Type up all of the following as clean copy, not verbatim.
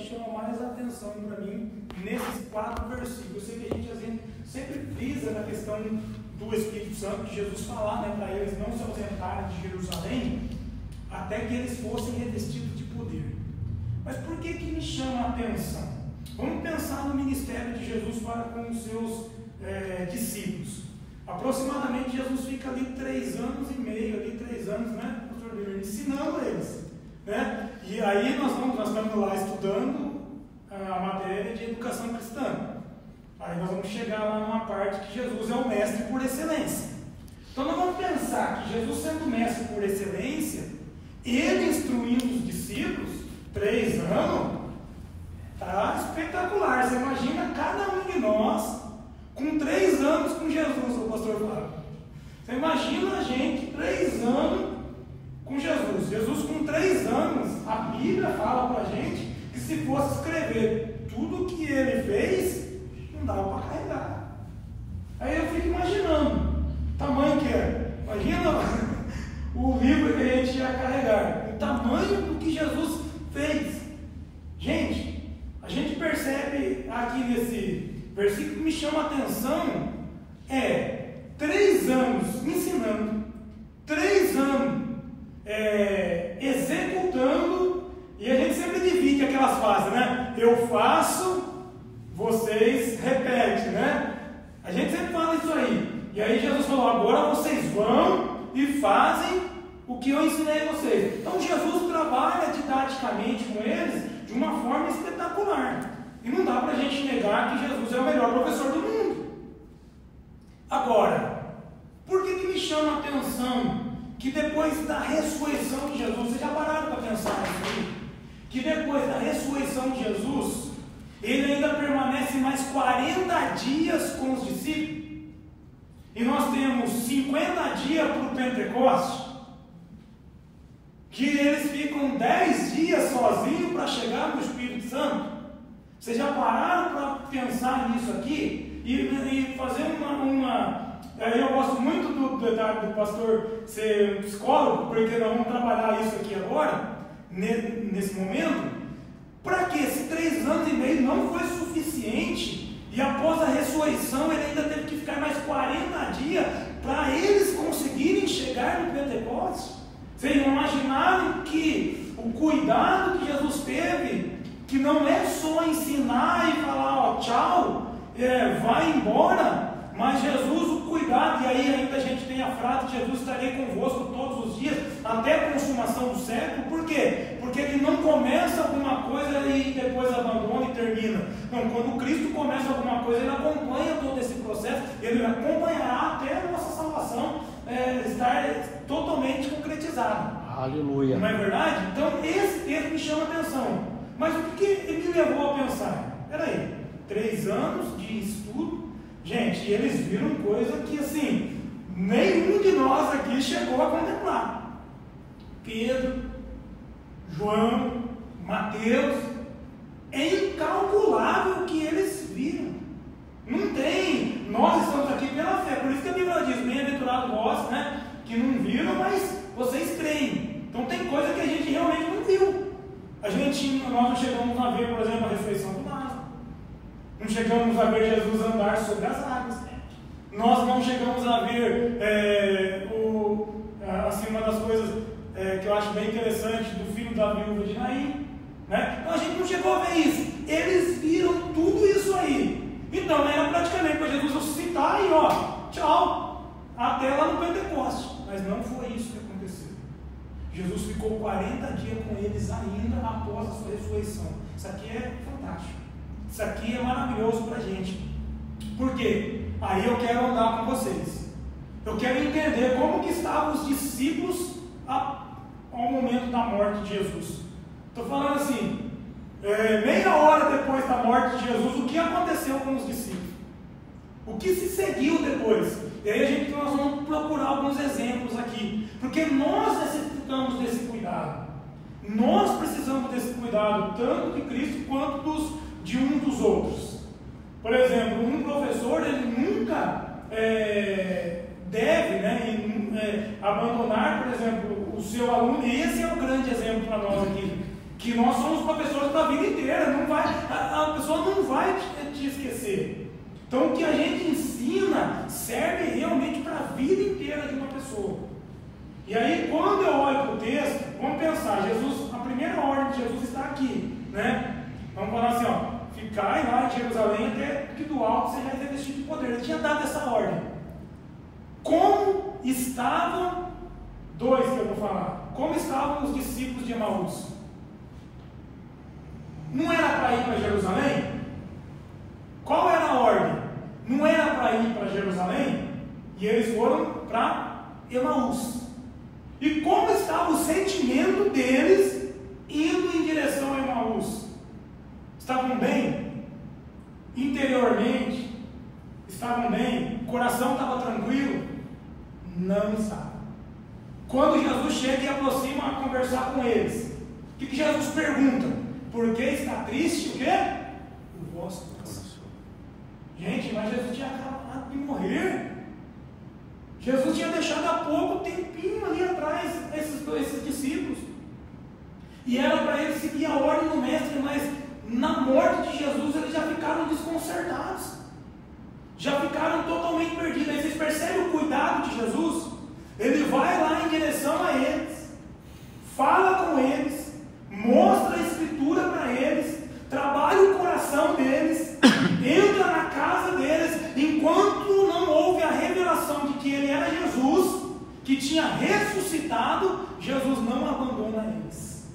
que chama mais a atenção para mim nesses 4 versículos. Eu sei que a gente sempre frisa na questão do Espírito Santo, de Jesus falar, né, para eles não se ausentarem de Jerusalém até que eles fossem revestidos de poder. Mas por que me chama a atenção? Vamos pensar no ministério de Jesus para com os seus discípulos. Aproximadamente Jesus fica ali 3 anos e meio, 3 anos, né, pastor Bíblia, ensinando eles, né? E aí nós estamos lá estudando a matéria de educação cristã. Aí nós vamos chegar lá numa parte que Jesus é o mestre por excelência. Então nós vamos pensar que Jesus, sendo mestre por excelência, ele instruindo os discípulos, 3 anos, está espetacular. Você imagina cada um de nós com 3 anos com Jesus, o pastor Flávio. Você imagina a gente 3 anos com Jesus. Jesus com 3 anos, a Bíblia fala para a gente que se fosse escrever tudo o que ele fez, não dava para carregar. Aí eu fico imaginando o tamanho que era. Imagina o livro que a gente ia carregar, o tamanho do que Jesus fez. Gente, a gente percebe aqui nesse versículo que me chama a atenção 3 anos me ensinando, 3 anos executando, e a gente sempre divide aquelas fases, né? Eu faço, vocês repetem, né? A gente sempre fala isso aí. E aí Jesus falou, agora vocês vão e fazem o que eu ensinei a vocês. Então Jesus trabalha didaticamente com eles de uma forma espetacular. E não dá para a gente negar que Jesus é o melhor professor do mundo. Agora, por que me chama a atenção que depois da ressurreição de Jesus, vocês já pararam para pensar nisso aí? Que depois da ressurreição de Jesus, ele ainda permanece mais 40 dias com os discípulos. E nós temos 50 dias para o Pentecostes, que eles ficam 10 dias sozinhos para chegar no Espírito Santo. Vocês já pararam para pensar nisso aqui? E fazer uma eu gosto muito do pastor ser um psicólogo, porque nós vamos trabalhar isso aqui agora, nesse momento. Para que esse 3 anos e meio não foi suficiente, e após a ressurreição ele ainda teve que ficar mais 40 dias para eles conseguirem chegar no Pentecostes. Vocês imaginaram que o cuidado que Jesus teve, que não é só ensinar e falar tchau, vai embora, mas Jesus, o cuidado, e aí ainda a gente tem a frase de Jesus, estarei convosco todos os dias, até a consumação do século. Por quê? Porque ele não começa alguma coisa e depois abandona e termina. Não, quando Cristo começa alguma coisa, ele acompanha todo esse processo, ele acompanhará até a nossa salvação estar totalmente concretizada. Aleluia. Não é verdade? Então esse texto me chama a atenção. Mas o que ele me levou a pensar? Peraí, 3 anos de estudo. Gente, eles viram coisa que assim, nenhum de nós aqui chegou a contemplar. Pedro, João, Mateus, é incalculável o que eles viram. Não tem, nós estamos aqui pela fé, por isso que a Bíblia diz, bem-aventurado vós, né, que não viram, mas vocês creem. Então tem coisa que a gente realmente não viu. Nós não chegamos a ver, por exemplo, a ressurreição do Lázaro. Não chegamos a ver Jesus andar sobre as águas. Nós não chegamos a ver assim, uma das coisas que eu acho bem interessante do filho da viúva de Naim, né? Então a gente não chegou a ver isso. Eles viram tudo isso aí. Então era praticamente para Jesus ressuscitar e tchau, até lá no Pentecostes. Mas não foi isso que aconteceu. Jesus ficou 40 dias com eles ainda após a sua ressurreição. Isso aqui é fantástico. Isso aqui é maravilhoso para a gente. Por quê? Aí eu quero andar com vocês. Eu quero entender como que estavam os discípulos ao momento da morte de Jesus. Estou falando assim, meia hora depois da morte de Jesus, o que aconteceu com os discípulos? O que se seguiu depois? E aí nós vamos procurar alguns exemplos aqui. Porque nós necessitamos desse cuidado. Nós precisamos desse cuidado, tanto de Cristo quanto de um dos outros. Por exemplo, um professor, ele nunca deve abandonar, por exemplo, o seu aluno. E esse é um grande exemplo para nós aqui, que nós somos professores da vida inteira, vai te esquecer. Então, o que a gente ensina serve realmente para a vida inteira de uma pessoa. E aí, quando eu olho para o texto, vamos pensar, Jesus, a primeira ordem de Jesus está aqui, né? Vamos falar assim, ó, ficai lá em Jerusalém até que do alto seja revestido de poder. Ele tinha dado essa ordem. Como estavam, dois que eu vou falar, como estavam os discípulos de Emaús? Não era para ir para Jerusalém? Qual era a ordem? Não era para ir para Jerusalém? E eles foram para Emaús. E como estava o sentimento deles indo em direção a Emaús? Estavam bem? Interiormente? Estavam bem? O coração estava tranquilo? Não estava. Quando Jesus chega e aproxima a conversar com eles, o que Jesus pergunta? Por que está triste o quê? O vosso coração. Gente, mas Jesus tinha acabado de morrer. Jesus tinha deixado há pouco tempinho ali atrás esses discípulos. E era para eles seguir a ordem do mestre, mas na morte de Jesus eles já ficaram desconcertados. Já ficaram totalmente perdidos. Aí vocês percebem o cuidado de Jesus? Ele vai lá em direção a eles, fala com eles, mostra a escritura para eles, trabalha o coração deles, entra na casa deles, enquanto não houve a revelação de que ele era Jesus, que tinha ressuscitado, Jesus não abandona eles.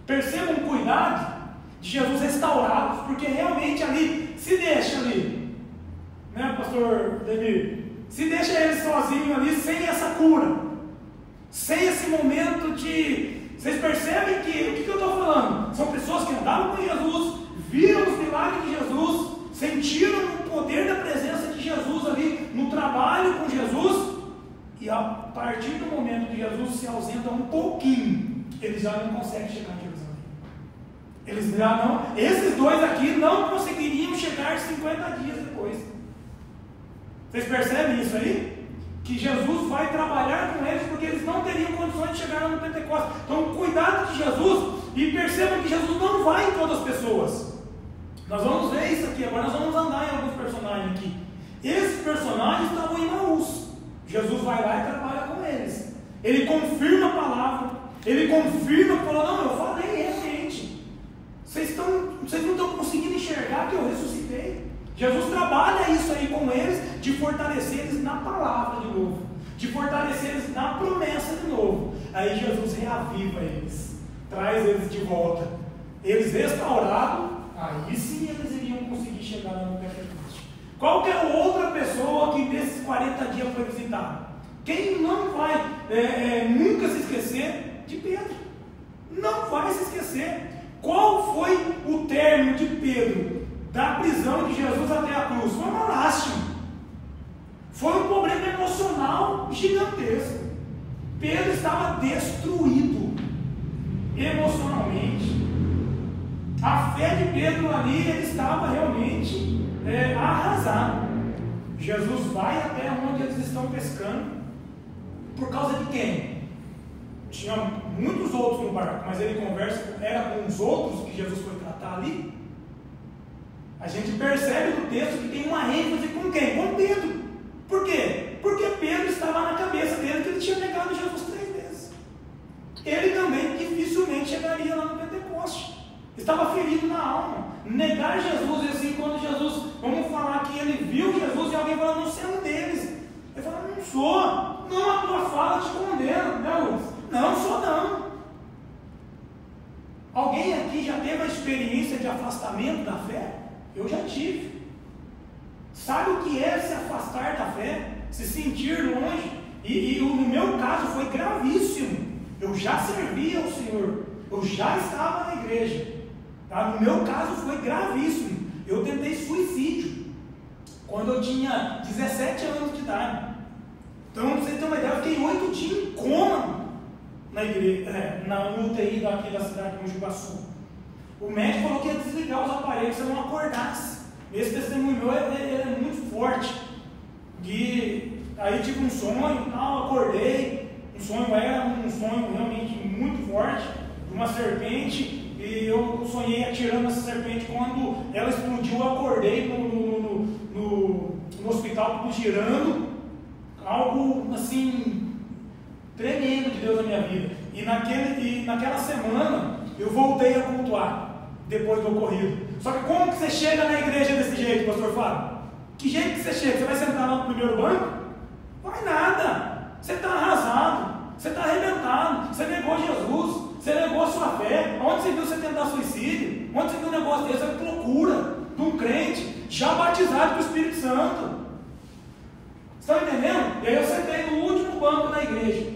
Percebam o cuidado de Jesus restaurados, porque realmente ali, se deixa ali, né, pastor David? Se deixa eles sozinhos ali, sem essa cura, sem esse momento de... Vocês percebem que, o que eu estou falando? São pessoas que andavam com Jesus, viram os milagres de Jesus, sentiram o poder da presença de Jesus ali, no trabalho com Jesus, e a partir do momento que Jesus se ausenta um pouquinho, eles já não conseguem chegar em Jerusalém. Eles já não... Esses dois aqui não conseguiriam chegar 50 dias depois. Vocês percebem isso aí? Que Jesus vai trabalhar com eles porque eles não teriam condições de chegar no Pentecostes. Então, cuidado de Jesus, e percebam que Jesus não vai em todas as pessoas. Nós vamos ver isso aqui, agora nós vamos andar em alguns personagens aqui. Esses personagens estavam em Emaús. Jesus vai lá e trabalha com eles. Ele confirma a palavra, ele confirma que falou, não, eu falei realmente. Vocês não estão conseguindo enxergar que eu ressuscitei. Jesus trabalha isso aí com eles, de fortalecer eles na palavra de novo, de fortalecer eles na promessa de novo. Aí Jesus reaviva eles, traz eles de volta. Eles restaurados, aí sim eles iriam conseguir chegar no Pentecostes. Qualquer outra pessoa que nesses 40 dias foi visitada, quem não vai nunca se esquecer de Pedro? Não vai se esquecer. Qual foi o término de Pedro? Da prisão de Jesus até a cruz, foi uma lástima, foi um problema emocional gigantesco. Pedro estava destruído emocionalmente. A fé de Pedro ali, ele estava realmente arrasado. Jesus vai até onde eles estão pescando, por causa de quem? Tinha muitos outros no barco, mas ele conversa, era com os outros que Jesus foi tratar ali. A gente percebe no texto que tem uma ênfase com quem? Com Pedro. Por quê? Porque Pedro estava na cabeça dele que ele tinha negado Jesus 3 vezes. Ele também dificilmente chegaria lá no Pentecoste. Estava ferido na alma. Negar Jesus, e assim, quando Jesus, vamos falar que ele viu Jesus e alguém falou, não, você é um deles. Ele falou, não sou. Não, a tua fala te condena, né, Luiz? Não sou não. Alguém aqui já teve a experiência de afastamento da fé? Eu já tive. Sabe o que é se afastar da fé? Se sentir longe? E no meu caso foi gravíssimo. Eu já servia ao Senhor. Eu já estava na igreja. Tá? No meu caso foi gravíssimo. Eu tentei suicídio quando eu tinha 17 anos de idade. Então, pra você ter uma ideia, eu fiquei 8 dias em coma na igreja, na UTI daqui da cidade de Mogi Guaçu. O médico falou que ia desligar os aparelhos se eu não acordasse. Esse testemunho meu é muito forte. E aí tive um sonho, tal, acordei. Um sonho era um sonho realmente muito forte, de uma serpente. E eu sonhei atirando essa serpente. Quando ela explodiu, eu acordei. acordei no hospital, tudo girando, algo assim, tremendo de Deus na minha vida. E naquela semana, eu voltei a cultuar, depois do ocorrido. Só que como que você chega na igreja desse jeito, pastor Fábio? Que jeito que você chega? Você vai sentar lá no primeiro banco? Vai nada. Você está arrasado, você está arrebentado, você negou Jesus, você negou a sua fé. Onde você viu você tentar suicídio? Onde você viu um negócio desse? É procura de um crente já batizado com o Espírito Santo. Estão entendendo? E aí eu sentei no último banco da igreja.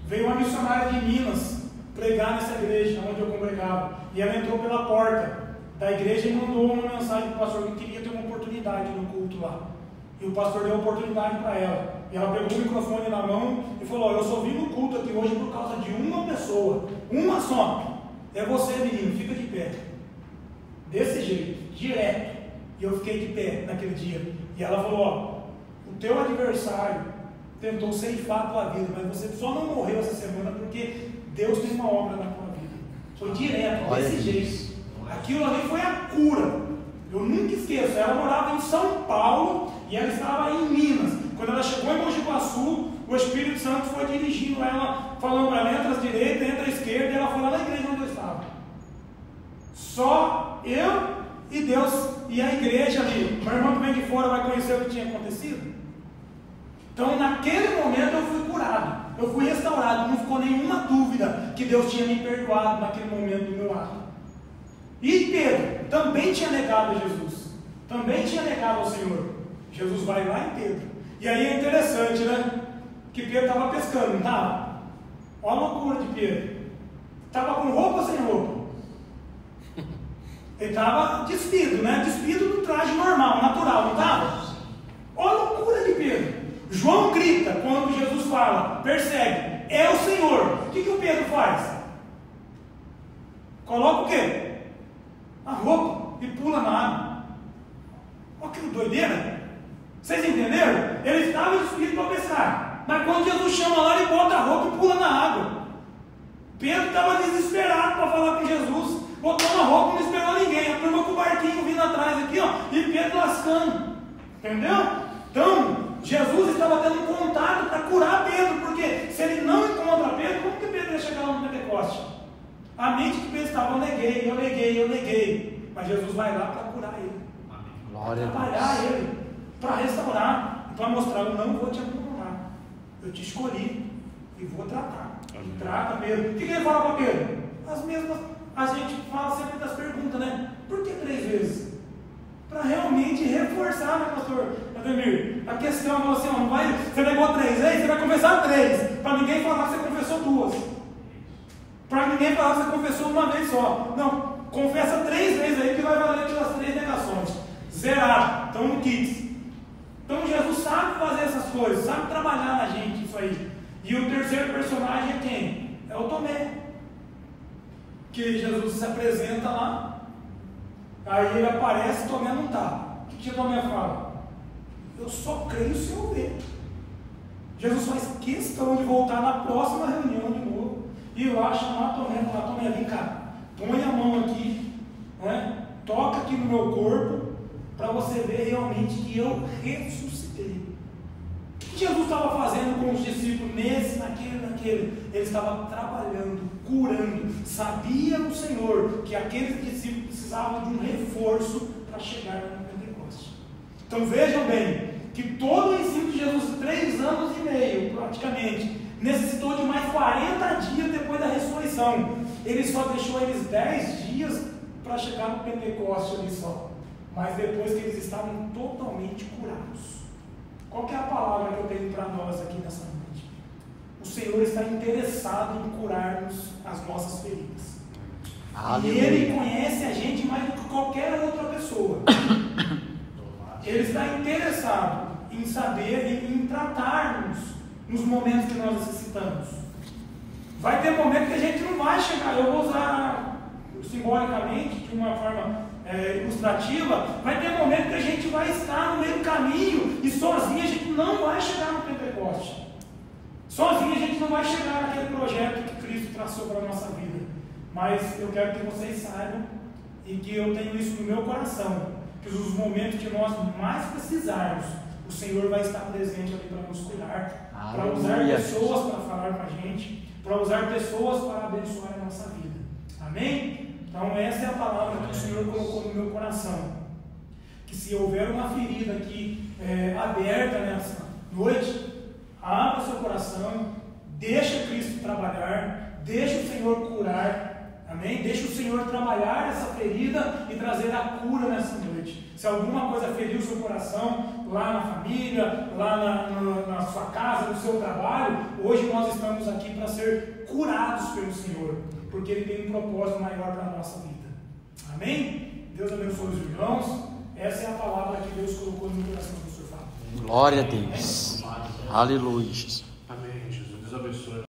Veio uma missionária de Minas pregar nessa igreja onde eu congregava. E ela entrou pela porta da igreja e mandou uma mensagem para o pastor que queria ter uma oportunidade no culto lá. E o pastor deu a oportunidade para ela. E ela pegou o microfone na mão e falou: eu só vim no culto aqui hoje por causa de uma pessoa, uma só. É você, menino, fica de pé. Desse jeito, direto. E eu fiquei de pé naquele dia. E ela falou: ó, o teu adversário tentou ceifar a tua vida, mas você só não morreu essa semana porque Deus tem uma obra na tua vida. Foi direto, desse jeito. Aquilo ali foi a cura. Eu nunca esqueço. Ela morava em São Paulo e ela estava em Minas. Quando ela chegou em Mogi Guaçu, o Espírito Santo foi dirigindo ela, falando para ela: entra à direita, entra à esquerda, e ela foi lá na igreja onde eu estava. Só eu e Deus e a igreja ali. Meu irmão que vem de fora vai conhecer o que tinha acontecido. Então, naquele momento eu fui curado, eu fui restaurado, não ficou nenhuma dúvida que Deus tinha me perdoado naquele momento do meu ato. E Pedro também tinha negado a Jesus, também tinha negado ao Senhor. Jesus vai lá em Pedro. E aí é interessante, né? Que Pedro estava pescando, não estava? Olha a loucura de Pedro. Estava com roupa ou sem roupa? Ele estava despido, né? Despido do traje normal, natural, não estava? Olha a loucura de Pedro. João grita quando Jesus fala: persegue, é o Senhor. O que o Pedro faz? Coloca o quê? A roupa e pula na água. Olha que doideira. Vocês entenderam? Ele estava despido para pescar, mas quando Jesus chama lá, ele bota a roupa e pula na água. Pedro estava desesperado para falar com Jesus, botou na roupa, não esperou ninguém. A turma com o barquinho vindo atrás aqui, ó, e Pedro lascando. Entendeu? Então, Jesus estava tendo um contato para curar Pedro, porque se ele não encontra Pedro, como que Pedro ia chegar lá no Pentecoste? A mente que Pedro estava: eu neguei. Mas Jesus vai lá para curar ele, para trabalhar ele, para restaurar, para mostrar: eu não vou te abandonar, eu te escolhi e vou tratar. E trata Pedro. O que ele fala para Pedro? As mesmas. A gente fala sempre das perguntas, né? Por que 3 vezes? Para realmente reforçar, né, pastor Ademir? A questão é assim: não vai, você negou 3 vezes, você vai confessar 3, para ninguém falar que você confessou 2, para ninguém falar que você confessou uma vez só. Não, confessa 3 vezes aí que vai valer pelas 3 negações. Zerado, estão no kits. Então Jesus sabe fazer essas coisas, sabe trabalhar na gente isso aí. E o terceiro personagem é quem? É o Tomé. Que Jesus se apresenta lá, aí ele aparece, Tomé não está. O que Tomé fala? Eu só creio se eu ver. Jesus faz questão de voltar na próxima reunião de novo e ir lá chamar Tomé, falar: Tomé, vem cá, põe a mão aqui, né? Toca aqui no meu corpo, para você ver realmente que eu ressuscitei. O que Jesus estava fazendo com os discípulos naquele? Ele estava trabalhando, curando. Sabia o Senhor que aqueles discípulos precisavam de um reforço para chegar no Pentecoste. Então vejam bem, que todo o ensino de Jesus, 3 anos e meio praticamente, necessitou de mais 40 dias depois da ressurreição. Ele só deixou eles 10 dias para chegar no Pentecoste ali só. Mas depois que eles estavam totalmente curados. Qual que é a palavra que eu tenho para nós aqui nessa noite? O Senhor está interessado em curar-nos as nossas feridas. Aleluia. E Ele conhece a gente mais do que qualquer outra pessoa. Ele está interessado em saber e em tratar-nos nos momentos que nós necessitamos. Vai ter momento que a gente não vai chegar. Eu vou usar simbolicamente, de uma forma ilustrativa. Vai ter momento que a gente vai estar no meio do caminho e sozinho a gente não vai chegar no Pentecoste. Sozinho a gente não vai chegar naquele projeto que Cristo traçou para a nossa vida. Mas eu quero que vocês saibam e que eu tenho isso no meu coração, que nos momentos que nós mais precisarmos, o Senhor vai estar presente ali para nos cuidar, para usar pessoas para falar com a gente, para usar pessoas para abençoar a nossa vida. Amém? Então essa é a palavra que o Senhor colocou no meu coração. Que se houver uma ferida aqui aberta nessa noite, abra o seu coração, deixa Cristo trabalhar, deixa o Senhor curar, amém? Deixa o Senhor trabalhar essa ferida e trazer a cura nessa noite. Se alguma coisa feriu o seu coração, lá na família, lá na sua casa, no seu trabalho, hoje nós estamos aqui para ser curados pelo Senhor, porque Ele tem um propósito maior para a nossa vida. Amém? Deus abençoe os irmãos. Essa é a palavra que Deus colocou no meu coração, pastor Fábio. Glória a Deus. Aleluia. Amém, Jesus. Deus abençoe.